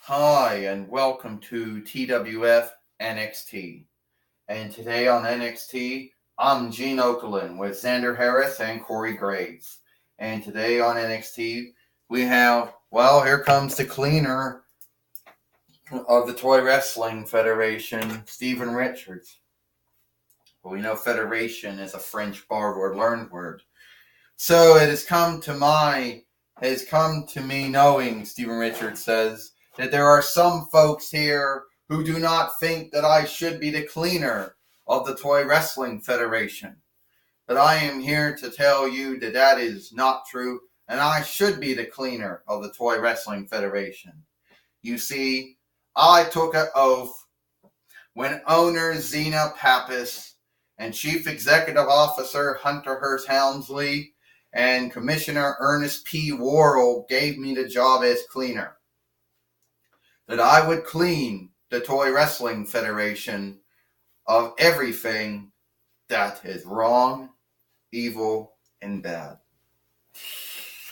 Hi, and welcome to TWF Nxt. And today on NXT, I'm Gene Okerlund with Xander Harris and Corey Graves. And today on NXT, we have, here comes the cleaner of the Toy Wrestling Federation, Steven Richards. Well, we know Federation is a French borrowed or learned word. So it has come to me knowing, Steven Richards says, that there are some folks here who do not think that I should be the cleaner of the Toy Wrestling Federation. But I am here to tell you that that is not true, and I should be the cleaner of the Toy Wrestling Federation. You see, I took an oath when owner Zena Pappas and Chief Executive Officer Hunter Hearst Helmsley and Commissioner Ernest P. Worrell gave me the job as cleaner, that I would clean the Toy Wrestling Federation of everything that is wrong, evil, and bad.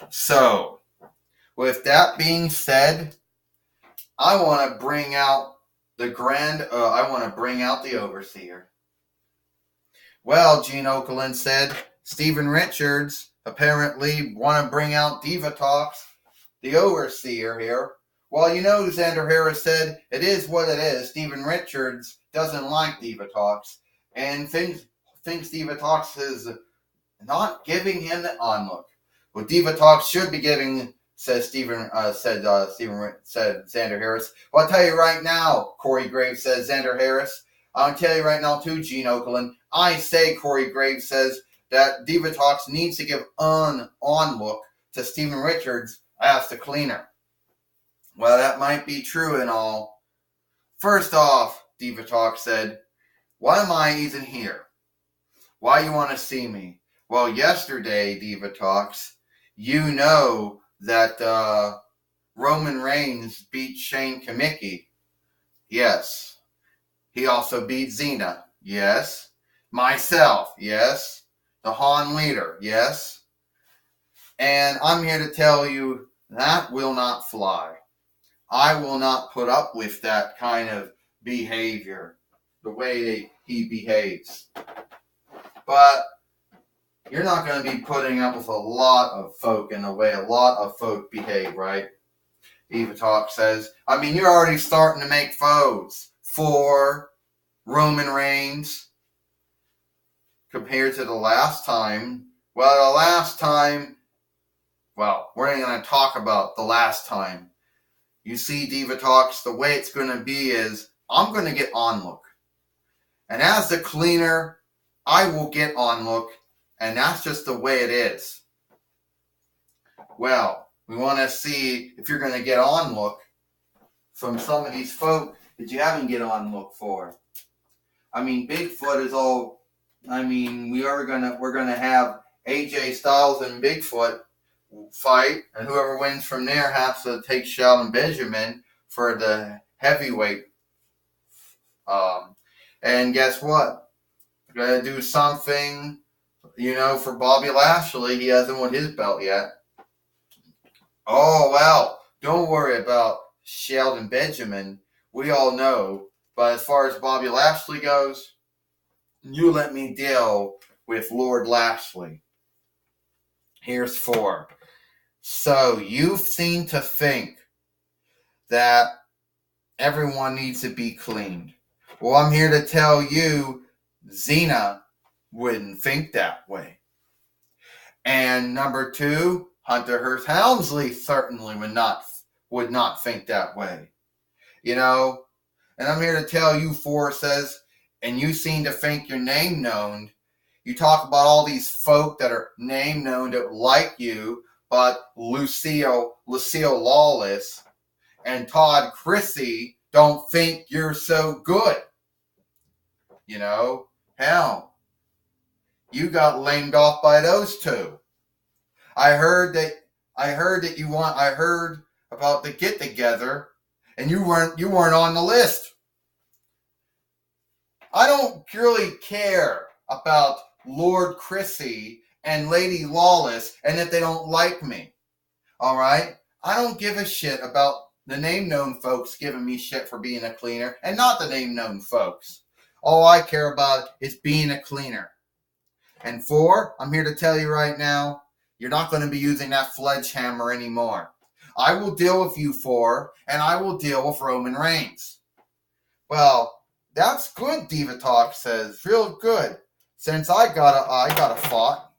So, with that being said, I want to bring out the overseer. Well, Gene Okerlund said, Steven Richards apparently want to bring out Diva Talks, the overseer here. Well, you know, Xander Harris said, it is what it is. Steven Richards doesn't like Diva Talks and thinks Diva Talks is not giving him the onlook. Well, Diva Talks should be giving, said Xander Harris. Well, I'll tell you right now, Corey Graves says Xander Harris. I'll tell you right now too, Gene Okerlund. I say Corey Graves says that Diva Talks needs to give an onlook to Steven Richards as the cleaner. Well, that might be true and all. First off, Diva Talks said, why am I even here? Why you want to see me? Well, yesterday, Diva Talks, you know that Roman Reigns beat Shane Kamicki. Yes. He also beat Xena. Yes. Myself. Yes. The Han leader. Yes. And I'm here to tell you that will not fly. I will not put up with that kind of behavior, the way he behaves. But you're not going to be putting up with a lot of folk in the way a lot of folk behave, right? Diva Talk says, I mean, you're already starting to make foes for Roman Reigns compared to the last time. Well, we're not going to talk about the last time. You see, Diva Talks, the way it's going to be is I'm going to get onlook. And as the cleaner, I will get onlook. And that's just the way it is. Well, we want to see if you're going to get onlook from some of these folk that you haven't get onlook for. I mean, Bigfoot is all. I mean, we're gonna have AJ Styles and Bigfoot fight, and whoever wins from there has to take Shelton Benjamin for the heavyweight. And guess what? We're gonna do something, for Bobby Lashley. He hasn't won his belt yet. Oh, well, don't worry about Shelton Benjamin. We all know. But as far as Bobby Lashley goes, you let me deal with Lord Lashley. Here's 4. So you seem to think that everyone needs to be cleaned. Well, I'm here to tell you, Xena wouldn't think that way. And number 2, Hunter Hearst Helmsley certainly would not think that way. And I'm here to tell you, 4 says, and you seem to think your name known. You talk about all these folk that are name known that like you, but Lucille Lawless and Todd Chrissy don't think you're so good. Hell, you got lamed off by those 2. I heard about the get together, and you weren't on the list. I don't really care about Lord Chrissy and Lady Lawless and that they don't like me. All right? I don't give a shit about the name-known folks giving me shit for being a cleaner, and not the name-known folks. All I care about is being a cleaner. And 4, I'm here to tell you right now, you're not going to be using that sledgehammer anymore. I will deal with you 4, and I will deal with Roman Reigns. Well, that's good, Diva Talk says. Real good. Since I got a thought.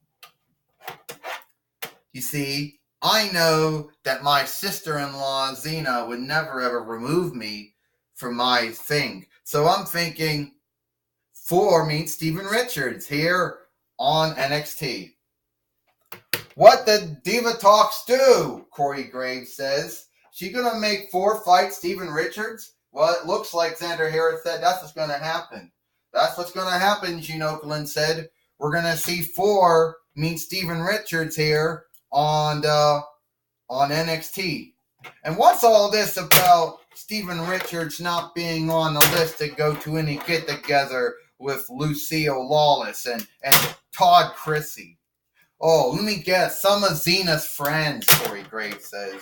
You see, I know that my sister-in-law, Xena, would never ever remove me from my thing. So I'm thinking 4 meets Steven Richards here on NXT. What did Diva Talks do? Corey Graves says. She gonna make 4 fight Steven Richards? Well, it looks like Xander Harris said that's what's gonna happen. That's what's gonna happen, Gene Okerlund said. We're gonna see 4 meet Steven Richards here on NXT. And what's all this about Steven Richards not being on the list to go to any get-together with Lucille Lawless and Todd Chrissy? Oh, let me guess. Some of Xena's friends, Corey Graves says.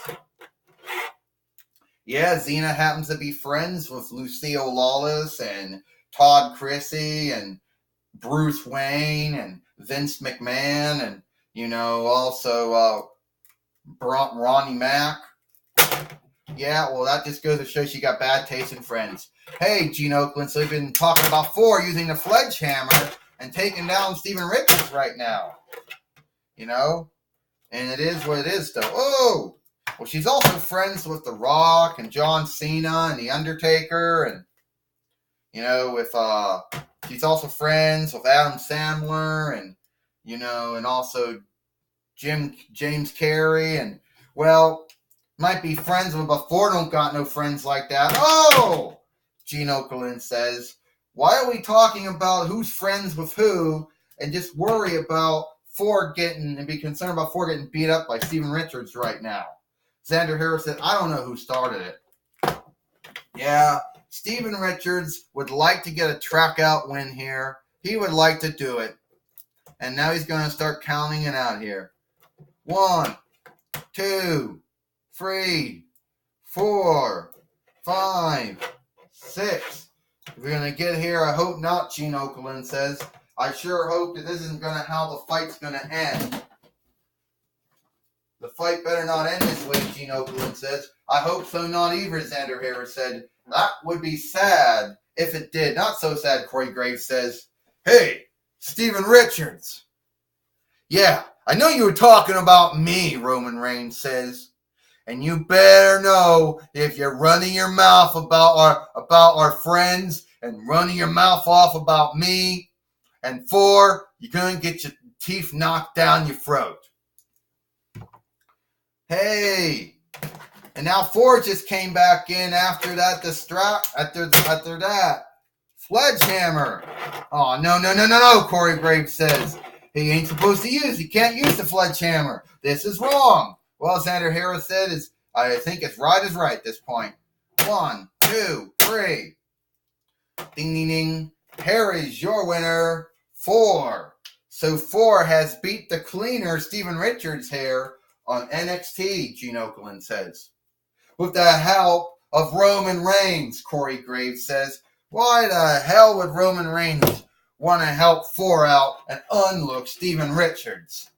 Yeah, Xena happens to be friends with Lucille Lawless and Todd Chrissy and Bruce Wayne and Vince McMahon and, also Ronnie Mack. Yeah, well, that just goes to show she got bad taste in friends. Hey, Gene Okerlund, so we've been talking about 4 using the sledgehammer and taking down Steven Richards right now. And it is what it is, though. Oh! Well, she's also friends with The Rock and John Cena and The Undertaker and, she's also friends with Adam Sandler and, and also James Carey and, well, might be friends with, but 4 don't got no friends like that. Oh! Gene Okerlund says, why are we talking about who's friends with who and just worry about 4 and be concerned about 4 getting beat up by Steven Richards right now? Xander Harris said, I don't know who started it. Yeah, Steven Richards would like to get a track out win here. He would like to do it. And now he's going to start counting it out here. 1, 2, 3, 4, 5, 6. We're going to get here. I hope not, Gene Okerlund says. I sure hope that this isn't going to how the fight's going to end. The fight better not end this way, Gene Okerlund says. I hope so not either, Xander Harris said. That would be sad if it did. Not so sad, Corey Graves says. Hey, Steven Richards. Yeah, I know you were talking about me, Roman Reigns says. And you better know if you're running your mouth about our friends and running your mouth off about me, and 4, you're going to get your teeth knocked down your throat. Hey, and now 4 just came back in after that after that sledgehammer. Oh, no, Corey Graves says. He ain't supposed to he can't use the sledgehammer. This is wrong. Well, Xander Harris said, I think it's right is right at this point. 1, 2, 3. Ding, ding, ding. Here is your winner, 4. So 4 has beat the cleaner Steven Richards here on NXT, Gene Okerlund says. With the help of Roman Reigns, Corey Graves says. Why the hell would Roman Reigns want to help 4 out and unlook Steven Richards?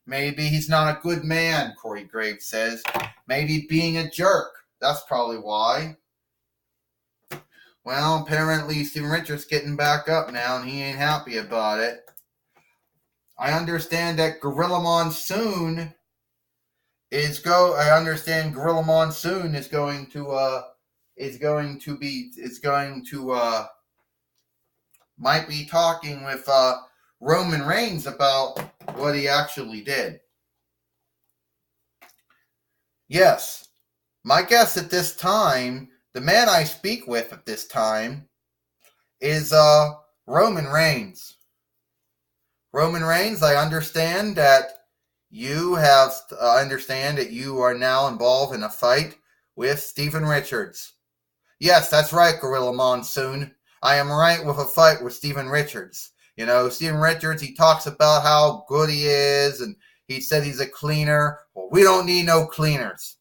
Maybe he's not a good man, Corey Graves says. Maybe being a jerk. That's probably why. Well, apparently Steven Richards getting back up now, and he ain't happy about it. I understand that Gorilla Monsoon is might be talking with Roman Reigns about what he actually did. Yes, my guess at this time, the man I speak with at this time is Roman Reigns. Roman Reigns, I understand that you are now involved in a fight with Steven Richards. Yes, that's right, Gorilla Monsoon. I am right with a fight with Steven Richards. Steven Richards, he talks about how good he is, and he said he's a cleaner. Well, we don't need no cleaners.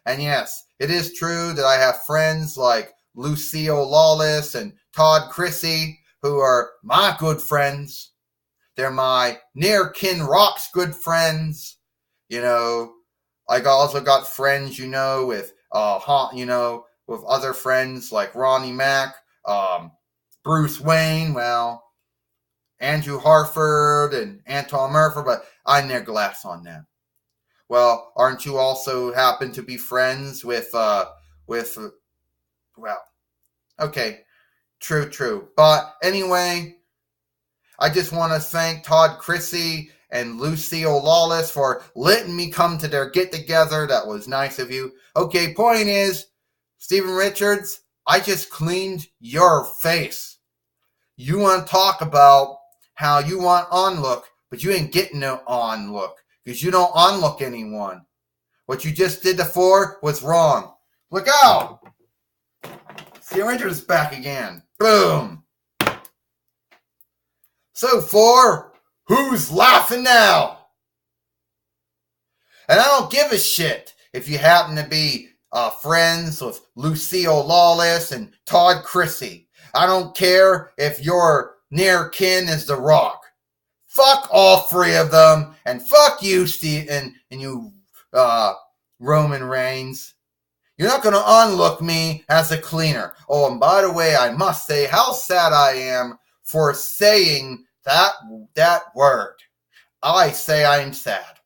And yes, it is true that I have friends like Lucio Lawless and Todd Chrissy, who are my good friends. They're my near kin rock's good friends. You know, I also got friends, with with other friends like Ronnie Mack, Bruce Wayne, Andrew Harford and Anton Murphy, but I neglect on them. Well, aren't you also happen to be friends with, okay, true. But anyway, I just want to thank Todd Chrissy and Lucille Lawless for letting me come to their get-together. That was nice of you. Okay, point is, Stephen Richards, I just cleaned your face. You want to talk about how you want onlook, but you ain't getting no onlook because you don't onlook anyone. What you just did before was wrong. Look out! Stephen Richards is back again. Boom! So for who's laughing now? And I don't give a shit if you happen to be friends with Lucille Lawless and Todd Chrissy. I don't care if your near kin is The Rock. Fuck all three of them, and fuck you, Steve, and you, Roman Reigns. You're not going to unlook me as a cleaner. Oh, and by the way, I must say how sad I am for saying that word. I say I'm sad.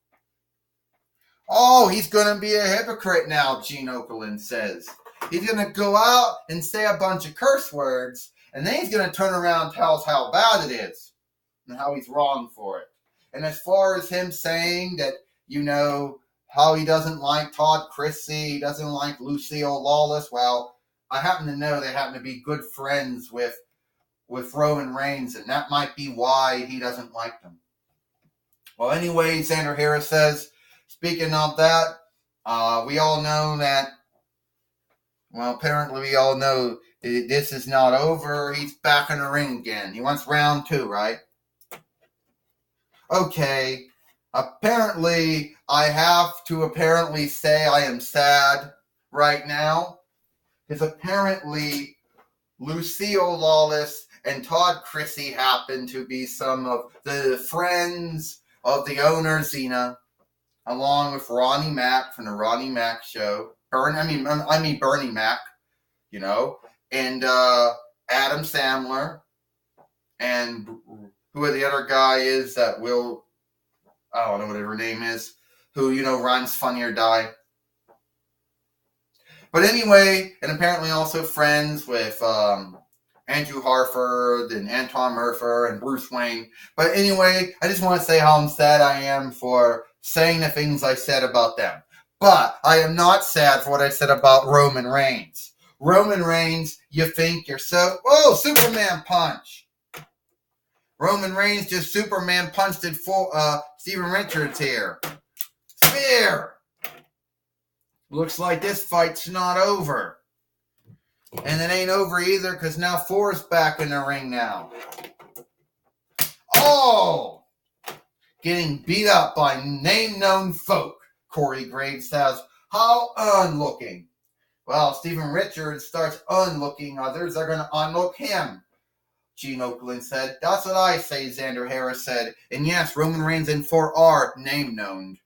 Oh, he's going to be a hypocrite now, Gene Okerlund says. He's going to go out and say a bunch of curse words, and then he's going to turn around and tell us how bad it is and how he's wrong for it. And as far as him saying that, how he doesn't like Todd Chrissy, he doesn't like Lucille Lawless, well, I happen to know they happen to be good friends with Roman Reigns, and that might be why he doesn't like them. Well, anyway, Xander Harris says, speaking of that, we all know that, apparently we all know this is not over. He's back in the ring again. He wants round 2, right? Okay. Apparently, I have to say I am sad right now. Because apparently, Lucille Lawless and Todd Chrissy happen to be some of the friends of the owner, Xena, along with Ronnie Mack from the Ronnie Mack Show. Bernie Mac, and Adam Sandler, and who the other guy is that I don't know what her name is, who, runs Funny or Die. But anyway, and apparently also friends with Andrew Harford and Anton Murphy and Bruce Wayne. But anyway, I just want to say how sad I am for saying the things I said about them. But I am not sad for what I said about Roman Reigns. Roman Reigns, you think you're so... Oh, Superman punch! Roman Reigns just Superman punched it full Stephen Richards here. Spear! Looks like this fight's not over. And it ain't over either because now Thor's back in the ring now. Oh! Getting beat up by name-known folk. Corey Graves says, how unlooking. Well, Stephen Richards starts unlooking others. They're going to unlook him. Gene Okerlund said. That's what I say, Xander Harris said. And yes, Roman Reigns and Thor are name-known.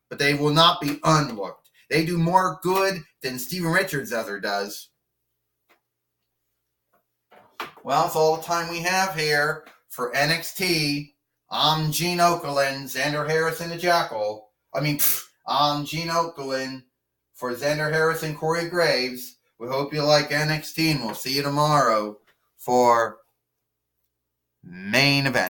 But they will not be unlooked. They do more good than Stephen Richards ever does. Well, that's all the time we have here for NXT. I'm Gene Okerlund, Xander Harris and the Jackal. I'm Gene Okerlund for Xander Harris and Corey Graves. We hope you like NXT, and we'll see you tomorrow for main event.